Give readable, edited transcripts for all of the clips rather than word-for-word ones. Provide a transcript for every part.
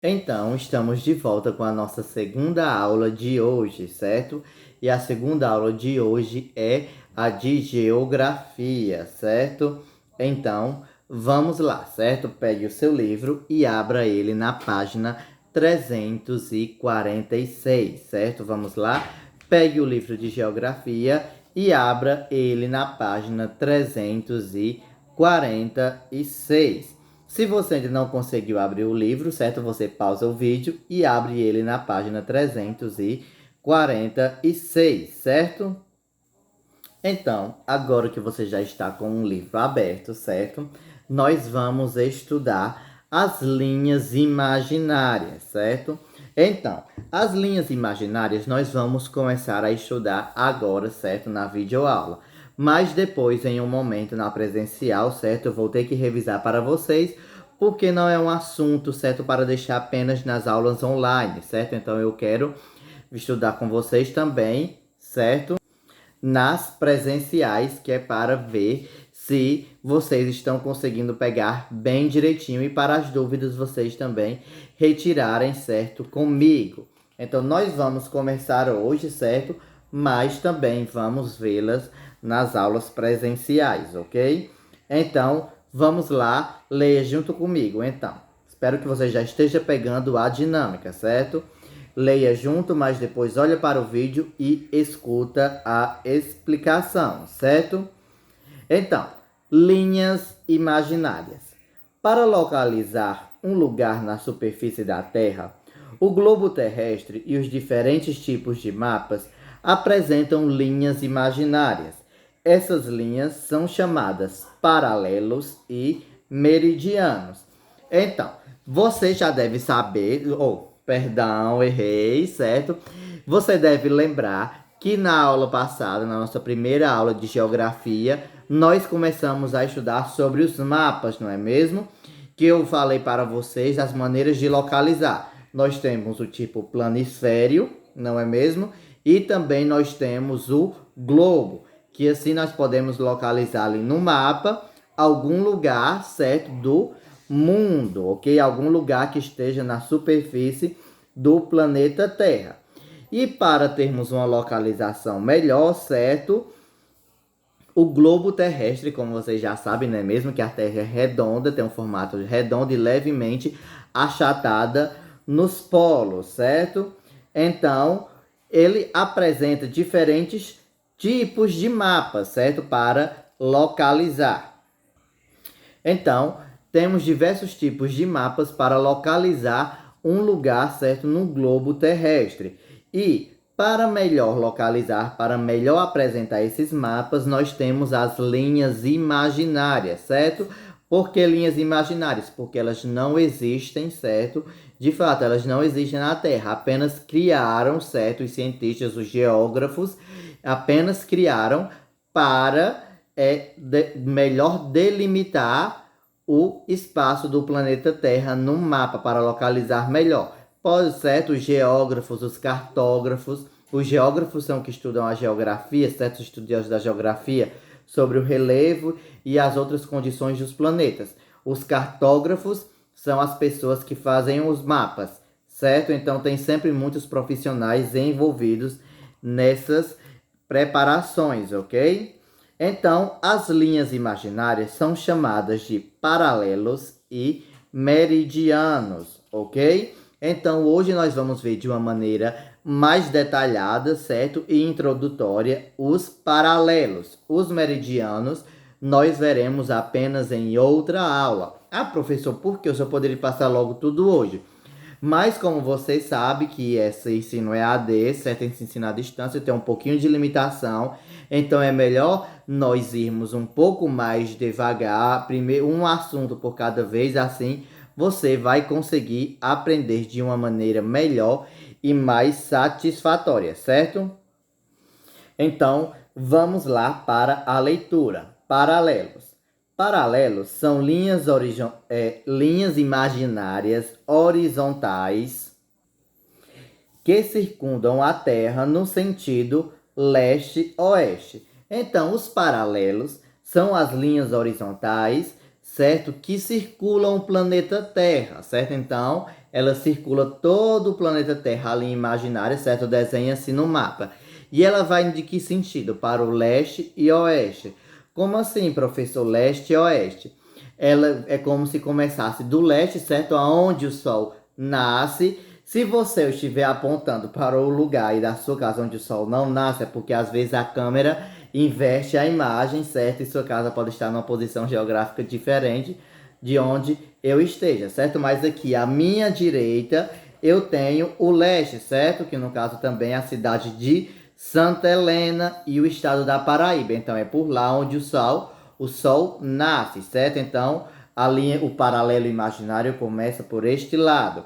Então, estamos de volta com a nossa segunda aula de hoje, certo? E a segunda aula de hoje é a de geografia, certo? Então, vamos lá, certo? Pegue o seu livro e abra ele na página 346, certo? Vamos lá? Pegue o livro de geografia e abra ele na página 346. Se você ainda não conseguiu abrir o livro, certo? Você pausa o vídeo e abre ele na página 346, certo? Então, agora que você já está com o livro aberto, certo? Nós vamos estudar as linhas imaginárias, certo? Então, as linhas imaginárias nós vamos começar a estudar agora, certo? Na videoaula. Mas depois, em um momento na presencial, certo? Eu vou ter que revisar para vocês, porque não é um assunto, certo? Para deixar apenas nas aulas online, certo? Então, eu quero estudar com vocês também, certo? Nas presenciais, que é para ver se vocês estão conseguindo pegar bem direitinho e para as dúvidas vocês também retirarem, certo, comigo. Então, nós vamos começar hoje, certo? Mas também vamos vê-las nas aulas presenciais, ok? Então, vamos lá, leia junto comigo. Então, espero que você já esteja pegando a dinâmica, certo? Leia junto, mas depois olha para o vídeo e escuta a explicação, certo? Então, linhas imaginárias. Para localizar um lugar na superfície da Terra, o globo terrestre e os diferentes tipos de mapas apresentam linhas imaginárias. Essas linhas são chamadas paralelos e meridianos. Então, você já deve saber, perdão, errei, certo? Você deve lembrar que na aula passada, na nossa primeira aula de geografia, nós começamos a estudar sobre os mapas, não é mesmo? Que eu falei para vocês as maneiras de localizar. Nós temos o tipo planisfério, não é mesmo? E também nós temos o globo, que assim nós podemos localizar ali no mapa algum lugar, certo, do mundo, ok? Algum lugar que esteja na superfície do planeta Terra. E para termos uma localização melhor, certo? O globo terrestre, como vocês já sabem, não é mesmo? Que a Terra é redonda, tem um formato redondo e levemente achatada nos polos, certo? Então, ele apresenta diferentes tipos de mapas, certo? Para localizar. Então, temos diversos tipos de mapas para localizar um lugar, certo, no globo terrestre. E para melhor localizar, para melhor apresentar esses mapas, nós temos as linhas imaginárias, certo? Por que linhas imaginárias? Porque elas não existem, certo? De fato, elas não existem na Terra, apenas criaram, certo? Os cientistas, os geógrafos, apenas criaram para melhor delimitar o espaço do planeta Terra no mapa para localizar melhor. Pode, certo? Os geógrafos, os geógrafos são que estudam a geografia, certos estudiosos da geografia, sobre o relevo e as outras condições dos planetas. Os cartógrafos são as pessoas que fazem os mapas, certo? Então tem sempre muitos profissionais envolvidos nessas preparações, ok? Então, as linhas imaginárias são chamadas de paralelos e meridianos, ok? Então, hoje nós vamos ver de uma maneira mais detalhada, certo? E introdutória, os paralelos. Os meridianos nós veremos apenas em outra aula. Ah, professor, por que eu só poderia passar logo tudo hoje? Mas como vocês sabem que esse ensino é AD, certo? Esse ensino à distância tem um pouquinho de limitação. Então é melhor nós irmos um pouco mais devagar, primeiro um assunto por cada vez, assim você vai conseguir aprender de uma maneira melhor e mais satisfatória, certo? Então, vamos lá para a leitura. Paralelos. Paralelos são linhas imaginárias horizontais que circundam a Terra no sentido leste-oeste. Então, os paralelos são as linhas horizontais, certo? Que circulam o planeta Terra, certo? Então, ela circula todo o planeta Terra, a linha imaginária, certo? Desenha-se no mapa. E ela vai de que sentido? Para o leste e oeste. Como assim, professor? Leste e oeste? Ela é como se começasse do leste, certo? Aonde o Sol nasce. Se você estiver apontando para o lugar e da sua casa onde o Sol não nasce, é porque às vezes a câmera inverte a imagem, certo? E sua casa pode estar numa posição geográfica diferente de onde eu esteja, certo? Mas aqui à minha direita eu tenho o leste, certo? Que no caso também é a cidade de Santa Helena e o estado da Paraíba. Então é por lá onde o sol nasce, certo? Então a linha, o paralelo imaginário começa por este lado,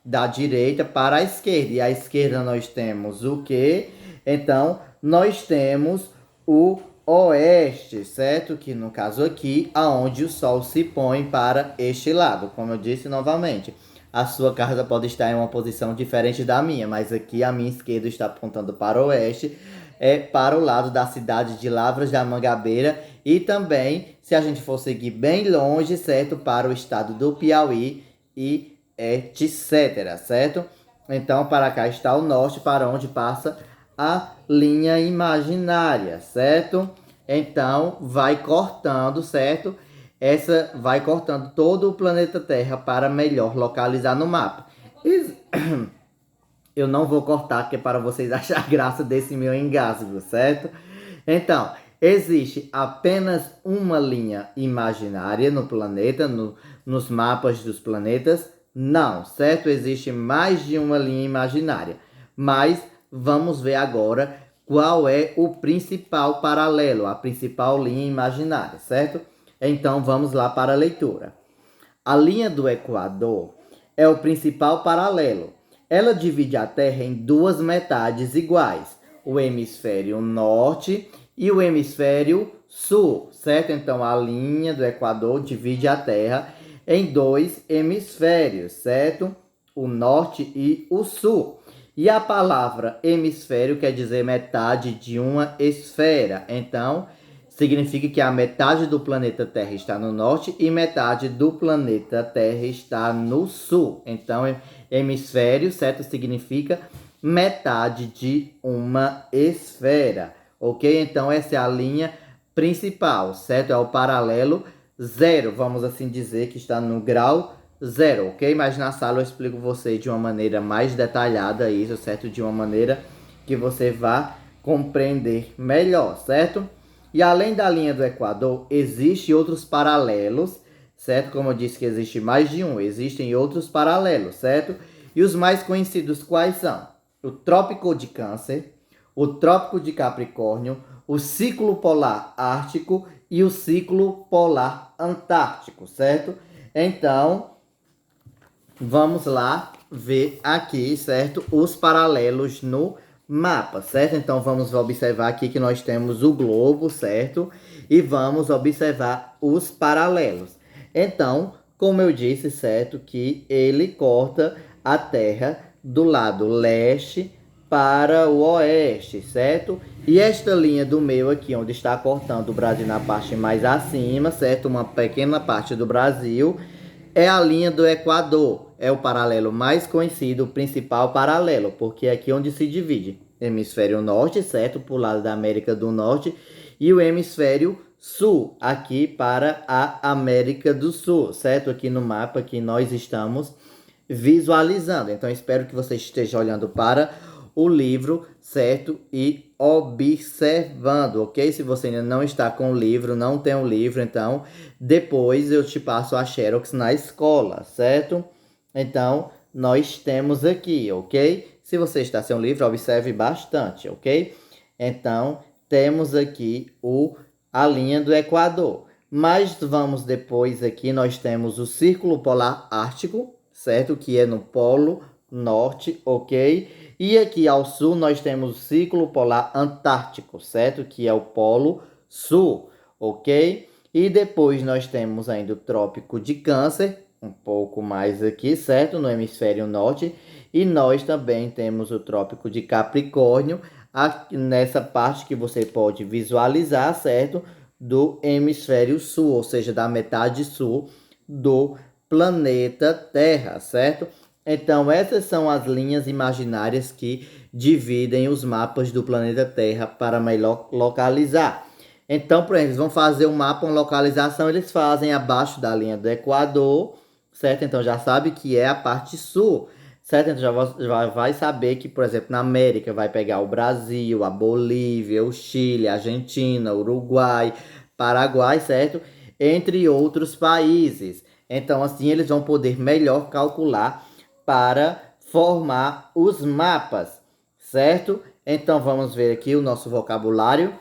da direita para a esquerda. E à esquerda nós temos o quê? Então nós temos o oeste, certo? Que no caso aqui, aonde o sol se põe para este lado. Como eu disse novamente, a sua casa pode estar em uma posição diferente da minha, mas aqui a minha esquerda está apontando para o oeste, é para o lado da cidade de Lavras da Mangabeira e também, se a gente for seguir bem longe, certo, para o estado do Piauí e etc, certo? Então, para cá está o norte, para onde passa a linha imaginária, certo? Então, vai cortando, certo? Essa vai cortando todo o planeta Terra para melhor localizar no mapa. Eu não vou cortar, que é para vocês acharem graça desse meu engasgo, certo? Então, existe apenas uma linha imaginária no planeta, nos mapas dos planetas? Não, certo? Existe mais de uma linha imaginária. Mas vamos ver agora qual é o principal paralelo, a principal linha imaginária, certo? Então vamos lá para a leitura. A linha do Equador é o principal paralelo. Ela divide a Terra em duas metades iguais, o hemisfério norte e o hemisfério sul, certo? Então a linha do Equador divide a Terra em dois hemisférios, certo? O norte e o sul. E a palavra hemisfério quer dizer metade de uma esfera. Então, significa que a metade do planeta Terra está no norte e metade do planeta Terra está no sul. Então, hemisfério, certo? Significa metade de uma esfera, ok? Então, essa é a linha principal, certo? É o paralelo zero, vamos assim dizer, que está no grau zero, ok? Mas na sala eu explico você de uma maneira mais detalhada isso, certo? De uma maneira que você vá compreender melhor, certo? E além da linha do Equador, existem outros paralelos, certo? Como eu disse que existe mais de um, existem outros paralelos, certo? E os mais conhecidos quais são? O Trópico de Câncer, o Trópico de Capricórnio, o Ciclo Polar Ártico e o Ciclo Polar Antártico, certo? Então, vamos lá ver aqui, certo? Os paralelos no mapa, certo? Então vamos observar aqui que nós temos o globo, certo? E vamos observar os paralelos. Então, como eu disse, certo? Que ele corta a Terra do lado leste para o oeste, certo? E esta linha do meio aqui, onde está cortando o Brasil na parte mais acima, certo? Uma pequena parte do Brasil é a linha do Equador. É o paralelo mais conhecido, o principal paralelo, porque é aqui onde se divide hemisfério norte, certo? Para o lado da América do Norte, e o hemisfério sul, aqui para a América do Sul, certo? Aqui no mapa que nós estamos visualizando. Então, espero que você esteja olhando para o livro, certo? E observando, ok? Se você ainda não está com o livro, não tem o livro, então depois eu te passo a Xerox na escola, certo? Então, nós temos aqui, ok? Se você está sem o livro, observe bastante, ok? Então, temos aqui a linha do Equador. Mas vamos depois aqui, nós temos o Círculo Polar Ártico, certo? Que é no Polo Norte, ok? E aqui ao sul nós temos o Círculo Polar Antártico, certo? Que é o Polo Sul, ok? E depois nós temos ainda o Trópico de Câncer, um pouco mais aqui, certo? No hemisfério norte. E nós também temos o Trópico de Capricórnio, aqui nessa parte que você pode visualizar, certo? Do hemisfério sul, ou seja, da metade sul do planeta Terra, certo? Então, essas são as linhas imaginárias que dividem os mapas do planeta Terra para melhor localizar. Então, por exemplo, eles vão fazer um mapa, uma localização, eles fazem abaixo da linha do Equador, certo? Então já sabe que é a parte sul, certo? Então já vai saber que, por exemplo, na América vai pegar o Brasil, a Bolívia, o Chile, a Argentina, o Uruguai, Paraguai, certo? Entre outros países. Então, assim, eles vão poder melhor calcular para formar os mapas, certo? Então, vamos ver aqui o nosso vocabulário.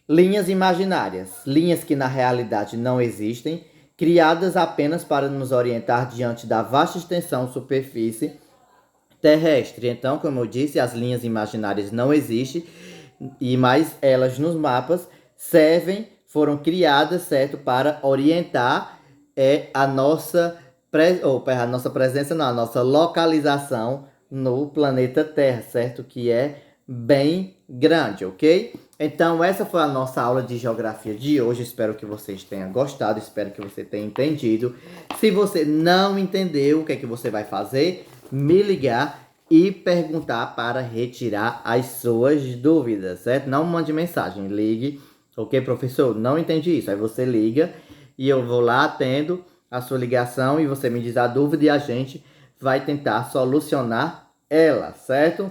Linhas imaginárias, linhas que na realidade não existem, criadas apenas para nos orientar diante da vasta extensão superfície terrestre. Então, como eu disse, as linhas imaginárias não existem, mas elas nos mapas servem, foram criadas, certo, para orientar a nossa, a nossa presença, não, a nossa localização no planeta Terra, certo? Que é bem grande, ok? Então, essa foi a nossa aula de geografia de hoje. Espero que vocês tenham gostado, espero que você tenha entendido. Se você não entendeu, o que é que você vai fazer? Me ligar e perguntar para retirar as suas dúvidas, certo? Não mande mensagem, ligue. Ok, professor? Não entendi isso. Aí você liga e eu vou lá, atendo a sua ligação e você me diz a dúvida e a gente vai tentar solucionar ela, certo?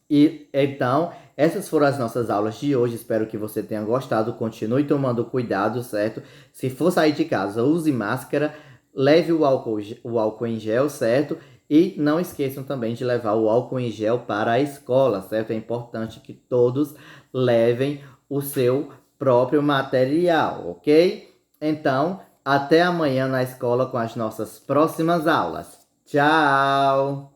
E então, essas foram as nossas aulas de hoje. Espero que você tenha gostado. Continue tomando cuidado, certo? Se for sair de casa, use máscara, leve o álcool em gel, certo? E não esqueçam também de levar o álcool em gel para a escola, certo? É importante que todos levem o seu próprio material, ok? Então, até amanhã na escola com as nossas próximas aulas. Tchau!